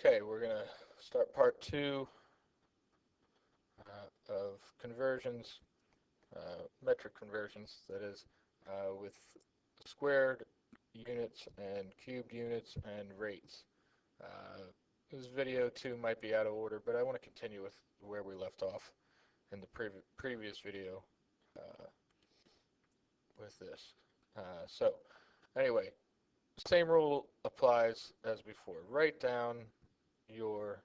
Okay, we're going to start part two of conversions, metric conversions, that is, with squared units and cubed units and rates. Uh, this video too might be out of order, but I want to continue with where we left off in the previous video uh, with this. So, anyway, same rule applies as before. Write down your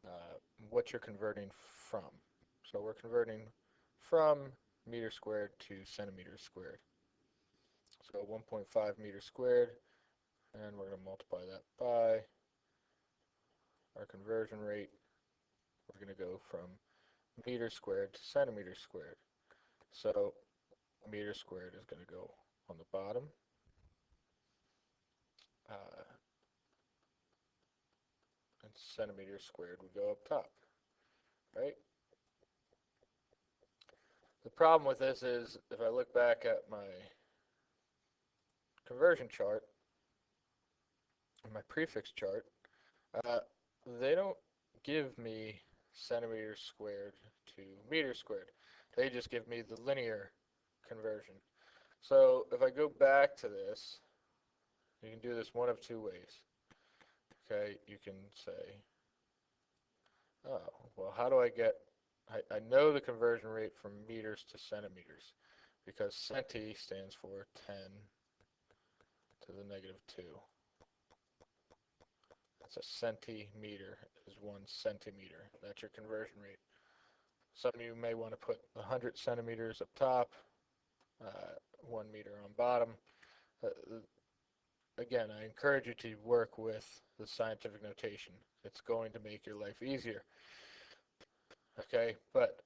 uh, what you're converting from. So we're converting from meters squared to centimeters squared. So 1.5 meters squared, and we're going to multiply that by our conversion rate. We're going to go from meters squared to centimeters squared. So meters squared is going to go on the bottom. Uh, and centimeters squared would go up top, right? The problem with this is if I look back at my conversion chart, my prefix chart, uh, they don't give me centimeters squared to meters squared. They just give me the linear conversion. So if I go back to this, you can do this one of two ways. Okay, you can say, oh, well, how do I get, I know the conversion rate from meters to centimeters because centi stands for 10 to the negative 2. That's a centimeter is 1 centimeter. That's your conversion rate. Some of you may want to put 100 centimeters up top, 1 meter on bottom. Uh, again, I encourage you to work with the scientific notation. It's going to make your life easier. Okay, but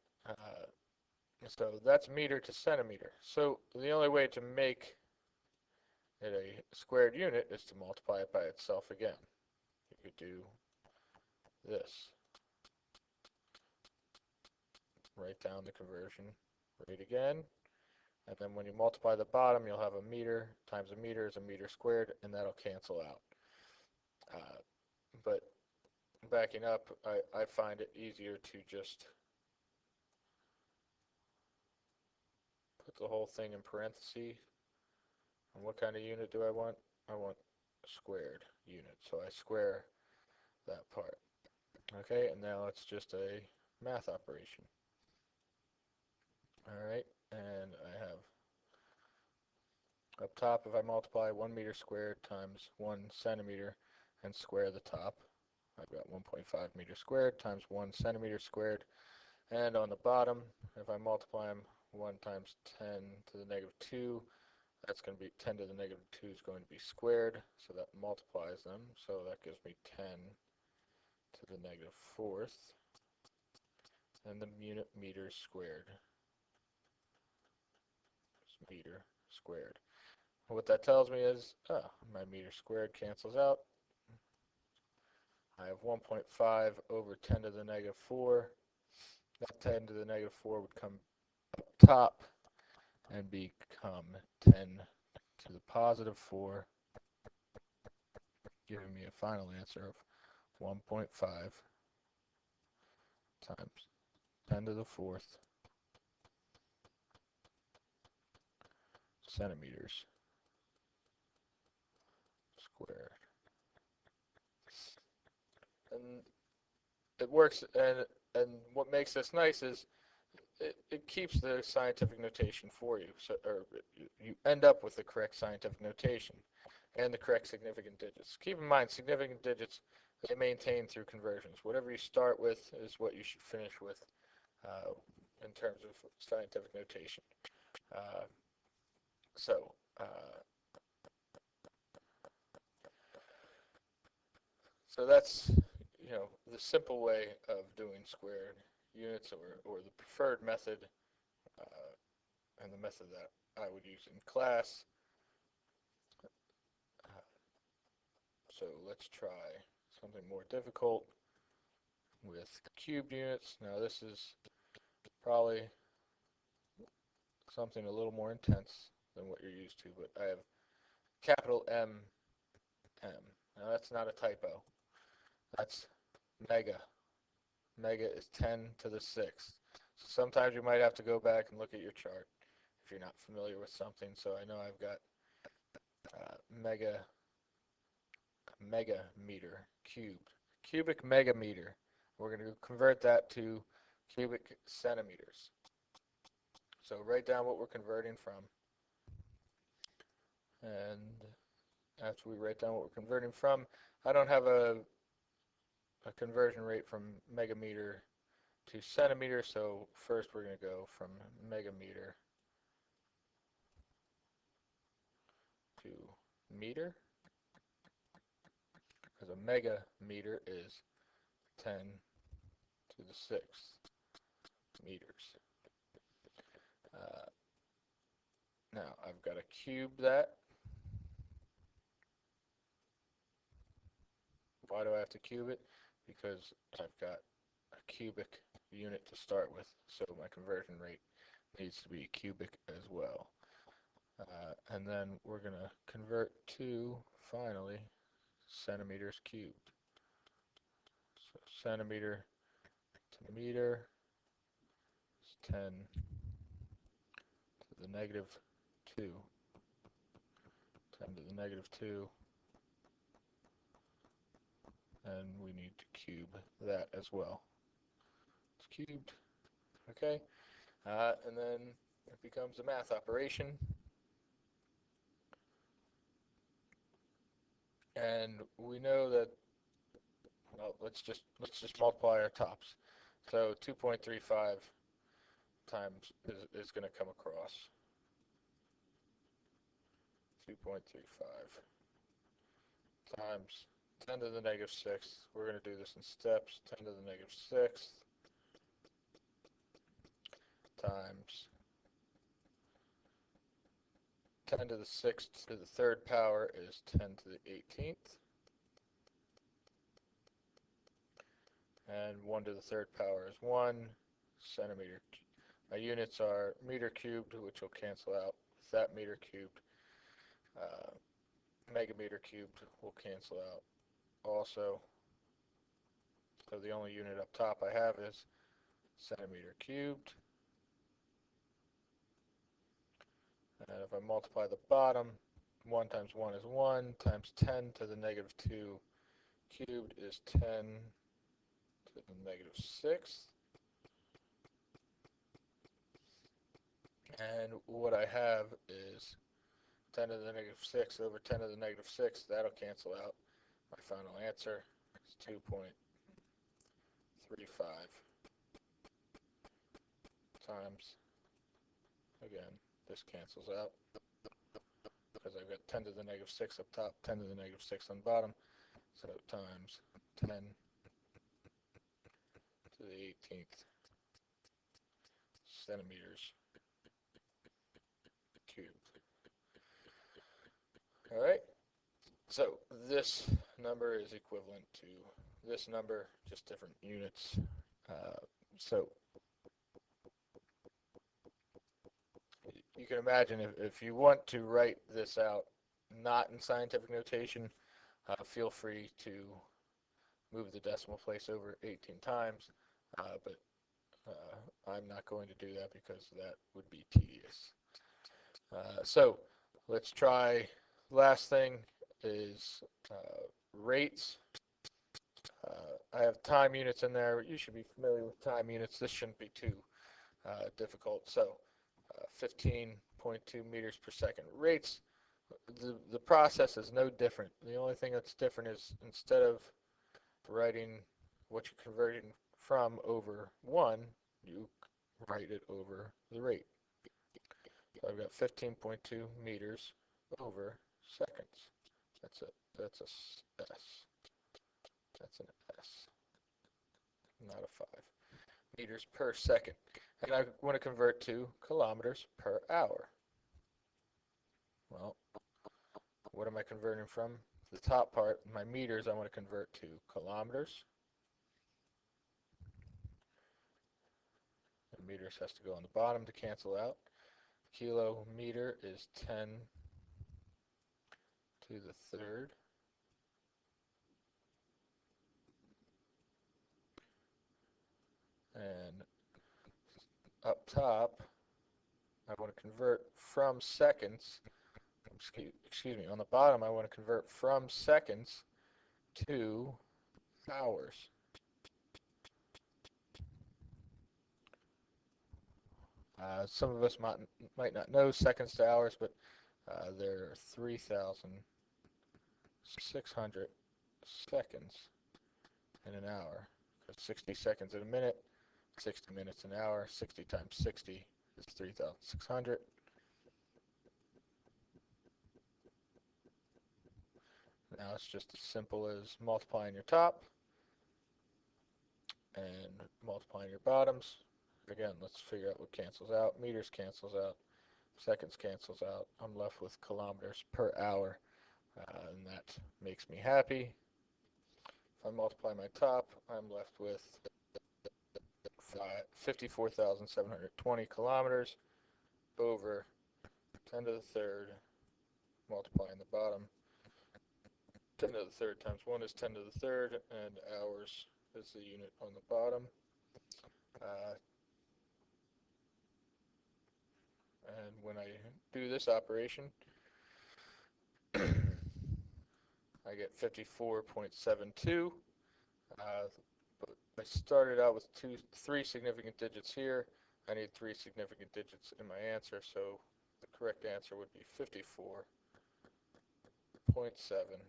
so that's meter to centimeter. So the only way to make it a squared unit is to multiply it by itself again. You could do this. Write down the conversion rate again. And then when you multiply the bottom, you'll have a meter times a meter is a meter squared, and that'll cancel out. But backing up, I find it easier to just put the whole thing in parentheses. And what kind of unit do I want? I want a squared unit. So I square that part. Okay, and now it's just a math operation. Alright, and I have up top, if I multiply 1 meter squared times 1 centimeter and square the top, I've got 1.5 meters squared times 1 centimeter squared. And on the bottom, if I multiply them, 1 times 10 to the negative 2, that's going to be 10 to the negative 2 is going to be squared, so that multiplies them. So that gives me 10 to the negative 4th, and the unit meters squared is meter squared. What that tells me is, my meter squared cancels out. I have 1.5 over 10 to the negative 4. That 10 to the negative 4 would come up top and become 10 to the positive 4, giving me a final answer of 1.5 times 10 to the 4th centimeters squared. And it works, and what makes this nice is it keeps the scientific notation for you, so, or you end up with the correct scientific notation and the correct significant digits. Keep in mind, significant digits, they maintain through conversions. Whatever you start with is what you should finish with uh, in terms of scientific notation. Uh, so, so that's the simple way of doing squared units, or the preferred method, and the method that I would use in class. Uh, so let's try something more difficult with cubed units. Now this is probably something a little more intense than what you're used to, but I have capital M, M. Now that's not a typo. That's mega. Mega is 10 to the 6th. So sometimes you might have to go back and look at your chart if you're not familiar with something. So I know I've got megameter cubed. Cubic megameter. We're going to convert that to cubic centimeters. So write down what we're converting from. And after we write down what we're converting from, I don't have a conversion rate from megameter to centimeter, so first we're going to go from megameter to meter, because a megameter is 10 to the 6th meters. Now I've got to cube that. Why do I have to cube it? Because I've got a cubic unit to start with, so my conversion rate needs to be cubic as well. And then we're going to convert to, finally, centimeters cubed. So centimeter to meter is 10 to the negative 2. 10 to the negative 2. And we need to cube that as well. It's cubed. Okay. And then it becomes a math operation. And we know that, well, let's just multiply our tops. So 2.35 times is going to come across. 2.35 times 10 to the negative 6th. We're going to do this in steps. 10 to the negative 6th times 10 to the 6th to the third power is 10 to the 18th. And 1 to the third power is 1 centimeter. My units are meter cubed, which will cancel out with that meter cubed. Megameter cubed will cancel out also. So the only unit up top I have is centimeter cubed. And if I multiply the bottom, 1 times 1 is 1, times 10 to the negative 2 cubed is 10 to the negative 6th. And what I have is 10 to the negative 6 over 10 to the negative 6. That'll cancel out. My final answer is 2.35 times, again, this cancels out because I've got 10 to the negative 6 up top, 10 to the negative 6 on bottom. So times 10 to the 18th centimeters cubed. All right. So this number is equivalent to this number, just different units. So you can imagine if you want to write this out not in scientific notation, feel free to move the decimal place over 18 times, but I'm not going to do that because that would be tedious. So let's try, last thing is rates. I have time units in there. You should be familiar with time units. This shouldn't be too difficult. So 15.2 meters per second. Rates, the process is no different. The only thing that's different is instead of writing what you're converting from over 1, you write it over the rate. So I've got 15.2 meters over seconds. That's a S. That's an S, not a 5. Meters per second. And I want to convert to kilometers per hour. Well, what am I converting from? The top part, my meters, I want to convert to kilometers. And meters has to go on the bottom to cancel out. Kilometer is 10 to the third And up top, I want to convert from seconds, excuse me, on the bottom I want to convert from seconds to hours. Some of us might not know seconds to hours, but there are 3,600 seconds in an hour. 60 seconds in a minute, 60 minutes an hour, 60 times 60 is 3,600. Now it's just as simple as multiplying your top and multiplying your bottoms. Again, let's figure out what cancels out. Meters cancels out, seconds cancels out. I'm left with kilometers per hour, and that makes me happy. If I multiply my top, I'm left with 54,720 kilometers over 10 to the third, multiplying the bottom. 10 to the third times 1 is 10 to the third, and hours is the unit on the bottom. And when I do this operation, I get 54.72. But I started out with three significant digits here. I need three significant digits in my answer, so the correct answer would be 54.7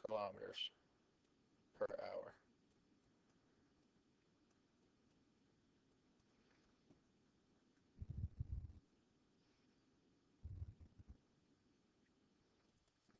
kilometers.